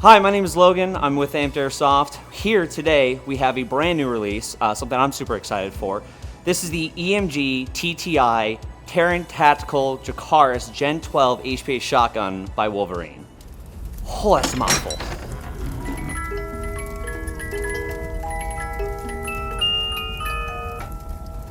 Hi, my name is Logan. I'm with Airsoft. Here today, we have a brand new release, something I'm super excited for. This is the EMG TTI Tactical Dracarys Gen-12 HPA shotgun by Wolverine. Oh, that's a mouthful.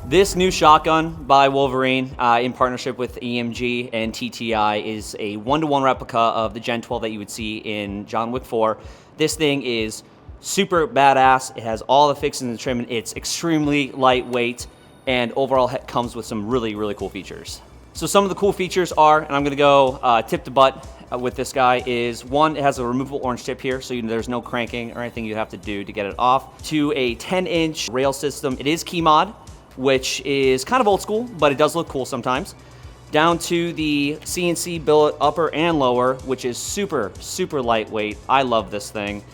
This new shotgun by Wolverine in partnership with EMG and TTI is a one-to-one replica of the Gen-12 that you would see in John Wick 4. This thing is super badass. It has all the fixings and trim. It's extremely lightweight and overall comes with some really, really cool features. So some of the cool features are, and I'm going to go tip to butt with this guy, is one, it has a removable orange tip here, so there's no cranking or anything you have to do to get it off. To a 10-inch rail system. It is key mod, which is kind of old school, but it does look cool sometimes. Down to the CNC billet upper and lower, which is super, super lightweight. I love this thing.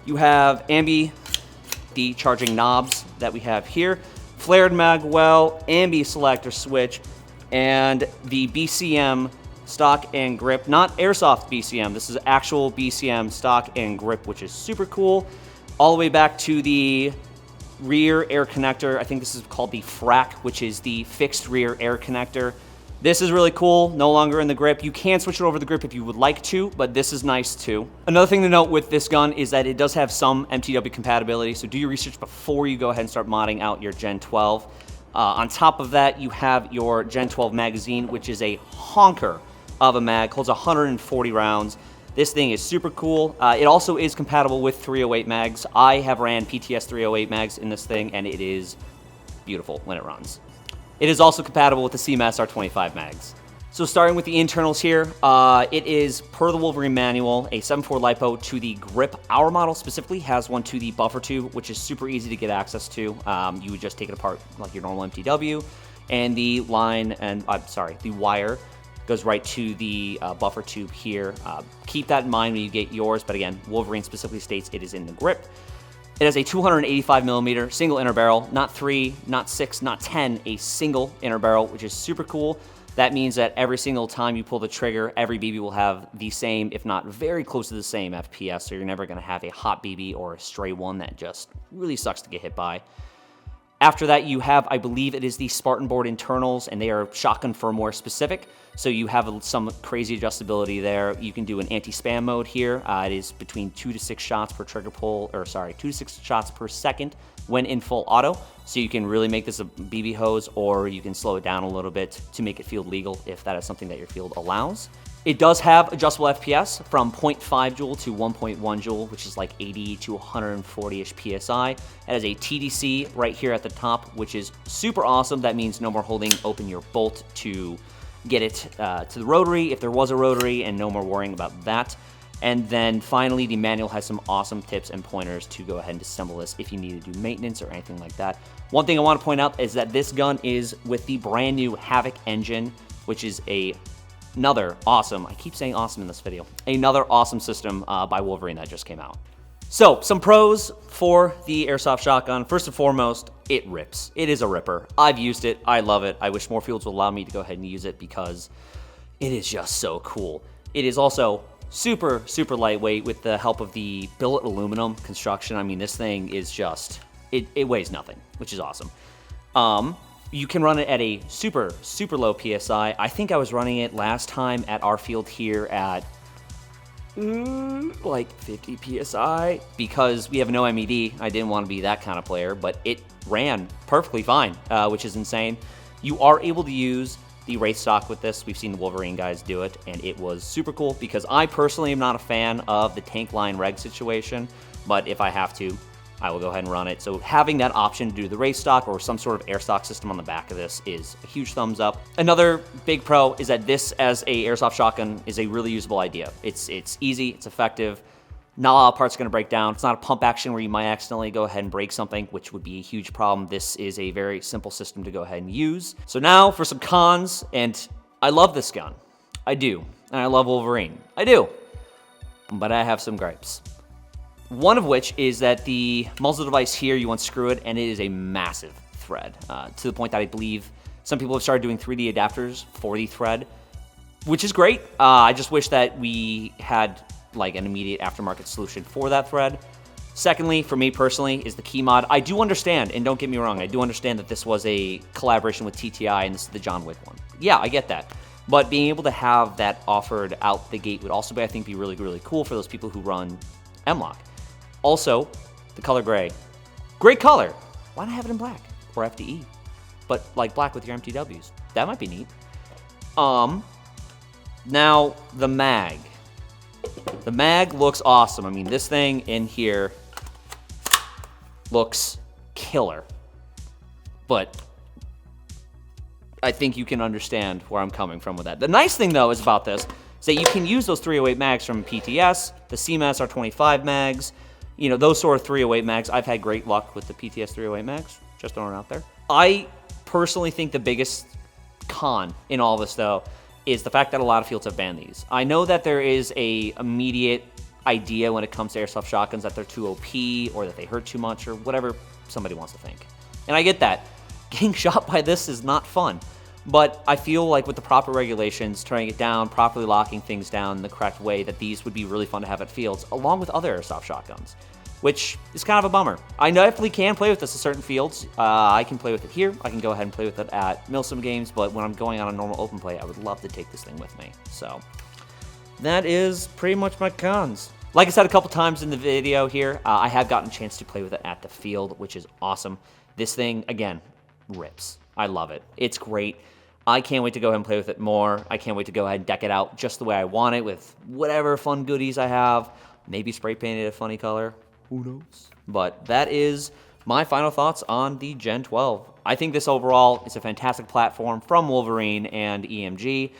You have ambi, the charging knobs that we have here, flared mag well, ambi selector switch, and the BCM stock and grip, not Airsoft BCM. This is actual BCM stock and grip, which is super cool. All the way back to the rear air connector. I think this is called the FRAC, which is the fixed rear air connector. This is really cool, no longer in the grip. You can switch it over the grip if you would like to, but this is nice too. Another thing to note with this gun is that it does have some MTW compatibility, so do your research before you go ahead and start modding out your Gen-12. On top of that, you have your Gen-12 magazine, which is a honker of a mag, holds 140 rounds. This thing is super cool. It also is compatible with 308 mags. I have ran PTS 308 mags in this thing, and it is beautiful when it runs. It is also compatible with the CMS R25 mags. So starting with the internals here, it is, per the Wolverine manual, a 7.4 LiPo to the grip. Our model specifically has one to the buffer tube, which is super easy to get access to. You would just take it apart like your normal MTW, and the line, and the wire goes right to the buffer tube here. Keep that in mind when you get yours, but again, Wolverine specifically states it is in the grip. It has a 285 millimeter single inner barrel, not 3, not 6, not 10, a single inner barrel, which is super cool. That means that every single time you pull the trigger, every BB will have the same, if not very close to the same FPS, so you're never gonna have a hot BB or a stray one that just really sucks to get hit by. After that, you have, I believe it is the Spartan board internals, and they are shotgun firmware specific, so you have some crazy adjustability there. You can do an anti-spam mode here. It is between 2 to 6 shots per trigger pull, 2 to 6 shots per second when in full auto, so you can really make this a BB hose, or you can slow it down a little bit to make it field legal if that is something that your field allows. It does have adjustable FPS from 0.5 joule to 1.1 joule, which is like 80 to 140-ish PSI. It has a TDC right here at the top, which is super awesome. That means no more holding open your bolt to get it to the rotary, if there was a rotary, and no more worrying about that. And then finally, the manual has some awesome tips and pointers to go ahead and disassemble this if you need to do maintenance or anything like that. One thing I want to point out is that this gun is with the brand new Havoc engine, which is another awesome, I keep saying awesome in this video, another awesome system by Wolverine that just came out. So, some pros for the Airsoft shotgun. First and foremost, it rips. It is a ripper. I've used it. I love it. I wish more fields would allow me to go ahead and use it because it is just so cool. It is also super, super lightweight with the help of the billet aluminum construction. I mean, this thing is just, it weighs nothing, which is awesome. You can run it at a super, super low PSI. I think I was running it last time at our field here at like 50 PSI because we have no MED. I didn't want to be that kind of player, but it ran perfectly fine, which is insane. You are able to use the Wraith stock with this. We've seen the Wolverine guys do it, and it was super cool because I personally am not a fan of the tank line reg situation, but if I have to, I will go ahead and run it. So having that option to do the Wraith stock or some sort of air stock system on the back of this is a huge thumbs up. Another big pro is that this as a Airsoft shotgun is a really usable idea. It's easy, it's effective. Not a lot of parts are gonna break down. It's not a pump action where you might accidentally go ahead and break something, which would be a huge problem. This is a very simple system to go ahead and use. So now for some cons, and I love this gun. I do, and I love Wolverine. I do, but I have some gripes. One of which is that the muzzle device here, you unscrew it, and it is a massive thread, to the point that I believe some people have started doing 3D adapters for the thread, which is great. I just wish that we had like an immediate aftermarket solution for that thread. Secondly, for me personally, is the key mod. I do understand, and don't get me wrong, I do understand that this was a collaboration with TTI and this is the John Wick one. Yeah, I get that. But being able to have that offered out the gate would also be, I think, be really, really cool for those people who run M-Lock. Also, the color gray. Great color. Why not have it in black or FDE? But like black with your MTWs. That might be neat. Now, the mag. The mag looks awesome. I mean, this thing in here looks killer. But I think you can understand where I'm coming from with that. The nice thing, though, is about this is that you can use those 308 mags from PTS, the CMAS R25 mags, you know, those sort of 308 mags. I've had great luck with the PTS 308 mags, just throwing it out there. I personally think the biggest con in all this, though, is the fact that a lot of fields have banned these. I know that there is a immediate idea when it comes to airsoft shotguns that they're too OP or that they hurt too much or whatever somebody wants to think. And I get that. Getting shot by this is not fun. But I feel like with the proper regulations, turning it down, properly locking things down the correct way, that these would be really fun to have at fields, along with other airsoft shotguns, which is kind of a bummer. I definitely can play with this at certain fields. I can play with it here. I can go ahead and play with it at Milsim games, but when I'm going on a normal open play, I would love to take this thing with me. So that is pretty much my cons. Like I said a couple times in the video here, I have gotten a chance to play with it at the field, which is awesome. This thing, again, rips. I love it. It's great. I can't wait to go ahead and play with it more. I can't wait to go ahead and deck it out just the way I want it with whatever fun goodies I have. Maybe spray painted a funny color. Who knows? But that is my final thoughts on the Gen-12. I think this overall is a fantastic platform from Wolverine and EMG.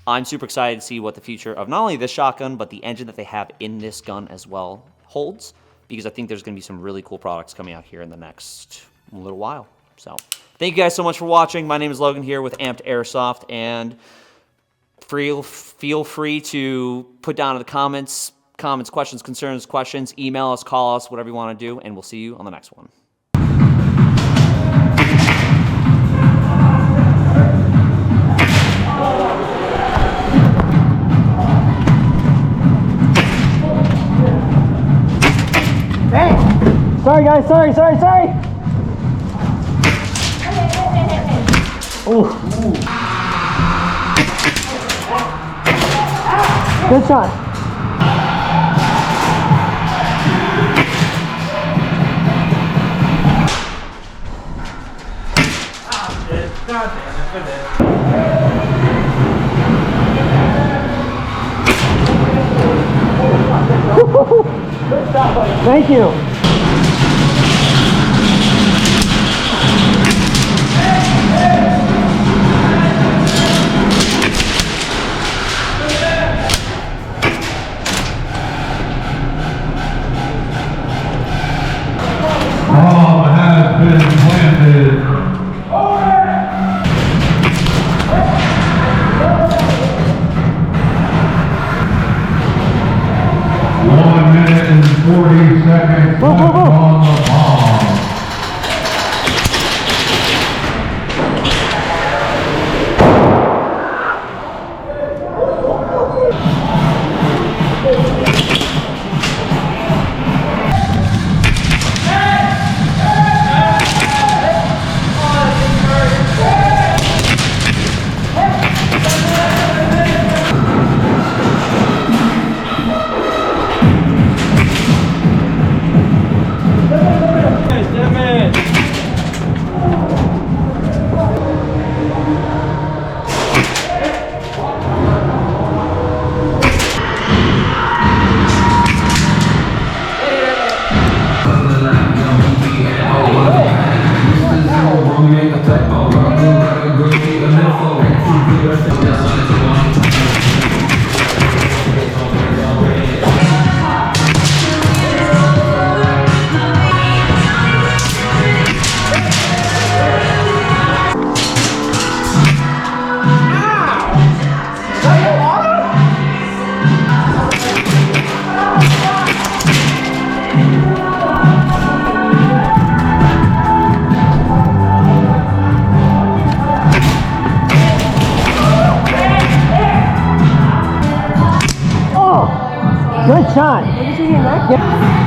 I'm super excited to see what the future of not only this shotgun, but the engine that they have in this gun as well holds, because I think there's going to be some really cool products coming out here in the next little while. So thank you guys so much for watching. My name is Logan here with Amped Airsoft, and feel free to put down in the comments, questions, concerns, questions, email us, call us, whatever you want to do, and we'll see you on the next one. Hey! Sorry guys, sorry! Ooh. Good shot. Thank you. Bomb has been planted. 1 minute and 40 seconds left on the bomb. shot. Did you see him there? Yeah.